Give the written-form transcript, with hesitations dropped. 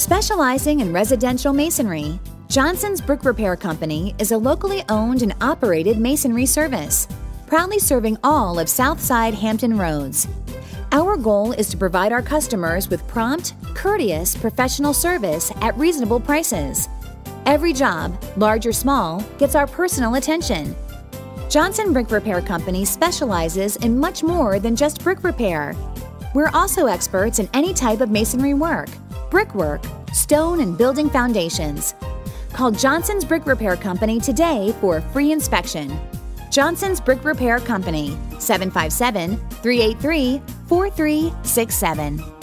Specializing in residential masonry, Johnson's Brick Repair Company is a locally owned and operated masonry service, proudly serving all of Southside Hampton Roads. Our goal is to provide our customers with prompt, courteous, professional service at reasonable prices. Every job, large or small, gets our personal attention. Johnson Brick Repair Company specializes in much more than just brick repair. We're also experts in any type of masonry work, brickwork, stone and building foundations. Call Johnson's Brick Repair Company today for a free inspection. Johnson's Brick Repair Company, 757-383-4367.